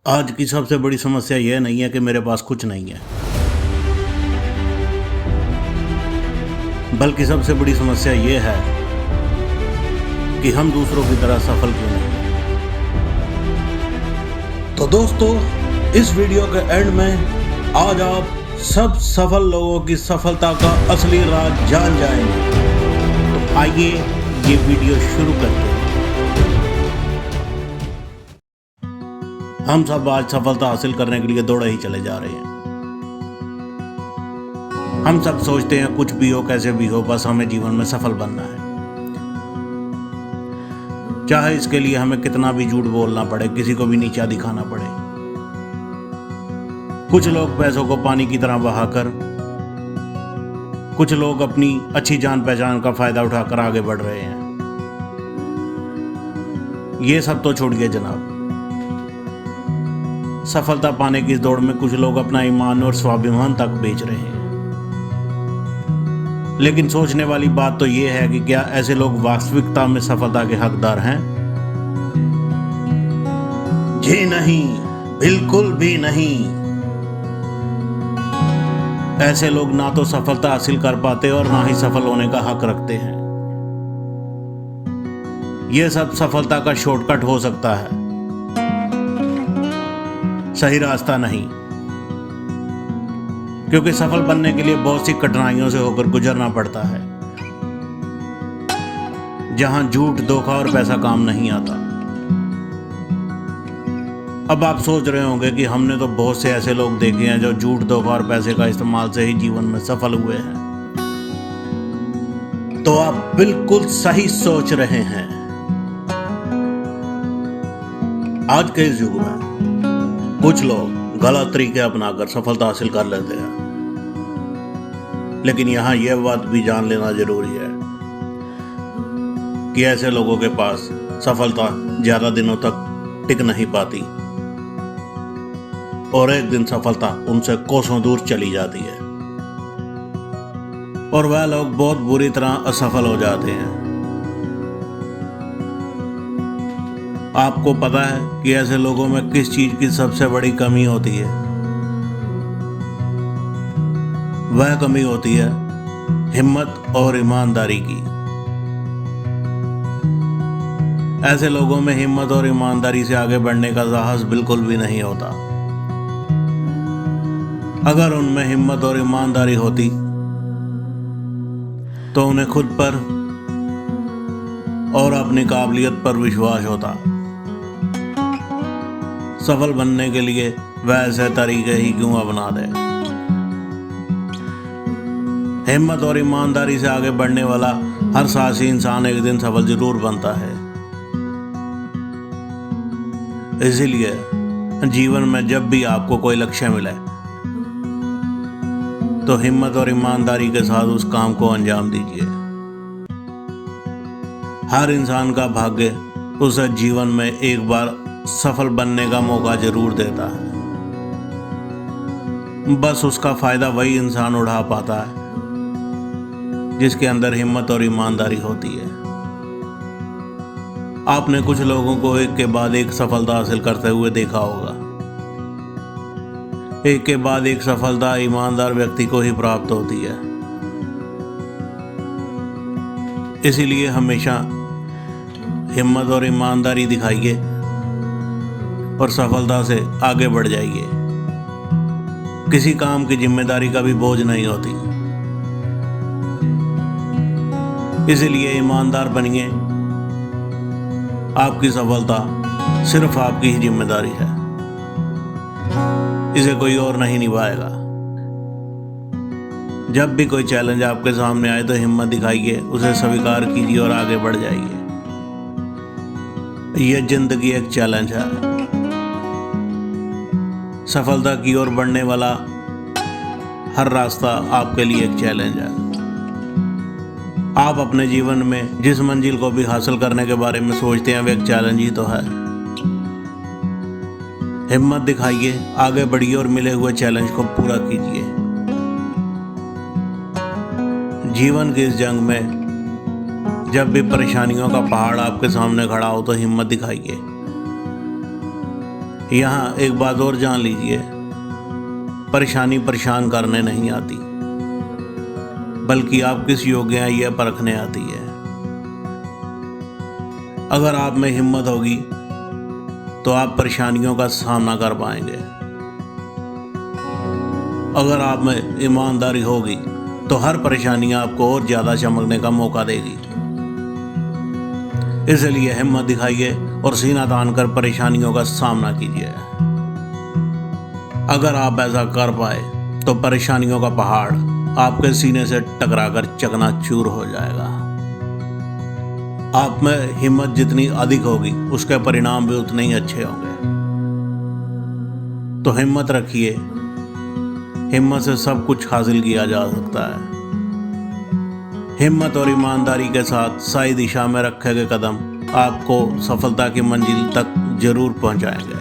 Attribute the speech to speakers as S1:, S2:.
S1: आज की सबसे बड़ी समस्या यह नहीं है कि मेरे पास कुछ नहीं है, बल्कि सबसे बड़ी समस्या यह है कि हम दूसरों की तरह सफल क्यों नहीं। तो दोस्तों, इस वीडियो के एंड में आज आप सब सफल लोगों की सफलता का असली राज जान जाएंगे। तो आइए ये वीडियो शुरू करते हैं। हम सब आज सफलता हासिल करने के लिए दौड़े ही चले जा रहे हैं। हम सब सोचते हैं कुछ भी हो कैसे भी हो, बस हमें जीवन में सफल बनना है। चाहे इसके लिए हमें कितना भी झूठ बोलना पड़े, किसी को भी नीचा दिखाना पड़े। कुछ लोग पैसों को पानी की तरह बहाकर, कुछ लोग अपनी अच्छी जान पहचान का फायदा उठाकर आगे बढ़ रहे हैं। ये सब तो छोड़िए जनाब, सफलता पाने की इस दौड़ में कुछ लोग अपना ईमान और स्वाभिमान तक बेच रहे हैं। लेकिन सोचने वाली बात तो यह है कि क्या ऐसे लोग वास्तविकता में सफलता के हकदार हैं? जी नहीं, बिल्कुल भी नहीं। ऐसे लोग ना तो सफलता हासिल कर पाते और ना ही सफल होने का हक रखते हैं। यह सब सफलता का शॉर्टकट हो सकता है, सही रास्ता नहीं। क्योंकि सफल बनने के लिए बहुत सी कठिनाइयों से होकर गुजरना पड़ता है, जहां झूठ, धोखा और पैसा काम नहीं आता। अब आप सोच रहे होंगे कि हमने तो बहुत से ऐसे लोग देखे हैं जो झूठ, धोखा और पैसे का इस्तेमाल से ही जीवन में सफल हुए हैं। तो आप बिल्कुल सही सोच रहे हैं। आज के इस युग में कुछ लोग गलत तरीके अपनाकर सफलता हासिल कर लेते हैं, लेकिन यहां यह बात भी जान लेना जरूरी है कि ऐसे लोगों के पास सफलता ज्यादा दिनों तक टिक नहीं पाती और एक दिन सफलता उनसे कोसों दूर चली जाती है और वह लोग बहुत बुरी तरह असफल हो जाते हैं। आपको पता है कि ऐसे लोगों में किस चीज की सबसे बड़ी कमी होती है? वह कमी होती है हिम्मत और ईमानदारी की। ऐसे लोगों में हिम्मत और ईमानदारी से आगे बढ़ने का साहस बिल्कुल भी नहीं होता। अगर उनमें हिम्मत और ईमानदारी होती तो उन्हें खुद पर और अपनी काबिलियत पर विश्वास होता। सफल बनने के लिए वह ऐसे तरीके ही क्यों अपना दे। हिम्मत और ईमानदारी से आगे बढ़ने वाला हर साहसी इंसान एक दिन सफल जरूर बनता है। इसीलिए जीवन में जब भी आपको कोई लक्ष्य मिले तो हिम्मत और ईमानदारी के साथ उस काम को अंजाम दीजिए। हर इंसान का भाग्य उसे जीवन में एक बार सफल बनने का मौका जरूर देता है, बस उसका फायदा वही इंसान उठा पाता है जिसके अंदर हिम्मत और ईमानदारी होती है। आपने कुछ लोगों को एक के बाद एक सफलता हासिल करते हुए देखा होगा। एक के बाद एक सफलता ईमानदार व्यक्ति को ही प्राप्त होती है। इसीलिए हमेशा हिम्मत और ईमानदारी दिखाइए और सफलता से आगे बढ़ जाइए। किसी काम की जिम्मेदारी का भी बोझ नहीं होती, इसीलिए ईमानदार बनिए। आपकी सफलता सिर्फ आपकी ही जिम्मेदारी है, इसे कोई और नहीं निभाएगा। जब भी कोई चैलेंज आपके सामने आए तो हिम्मत दिखाइए, उसे स्वीकार कीजिए और आगे बढ़ जाइए। यह जिंदगी एक चैलेंज है। सफलता की ओर बढ़ने वाला हर रास्ता आपके लिए एक चैलेंज है। आप अपने जीवन में जिस मंजिल को भी हासिल करने के बारे में सोचते हैं वह एक चैलेंज ही तो है। हिम्मत दिखाइए, आगे बढ़िए और मिले हुए चैलेंज को पूरा कीजिए। जीवन की इस जंग में जब भी परेशानियों का पहाड़ आपके सामने खड़ा हो तो हिम्मत दिखाइए। यहाँ एक बात और जान लीजिए, परेशानी परेशान करने नहीं आती, बल्कि आप किस योग्य हैं यह परखने आती है। अगर आप में हिम्मत होगी तो आप परेशानियों का सामना कर पाएंगे। अगर आप में ईमानदारी होगी तो हर परेशानी आपको और ज़्यादा चमकने का मौका देगी। इसलिए हिम्मत दिखाइए और सीना तान कर परेशानियों का सामना कीजिए। अगर आप ऐसा कर पाए तो परेशानियों का पहाड़ आपके सीने से टकराकर चकनाचूर हो जाएगा। आप में हिम्मत जितनी अधिक होगी उसके परिणाम भी उतने ही अच्छे होंगे। तो हिम्मत रखिए, हिम्मत से सब कुछ हासिल किया जा सकता है। हिम्मत और ईमानदारी के साथ सही दिशा में रखे गए कदम आपको सफलता की मंजिल तक जरूर पहुंचाएंगे।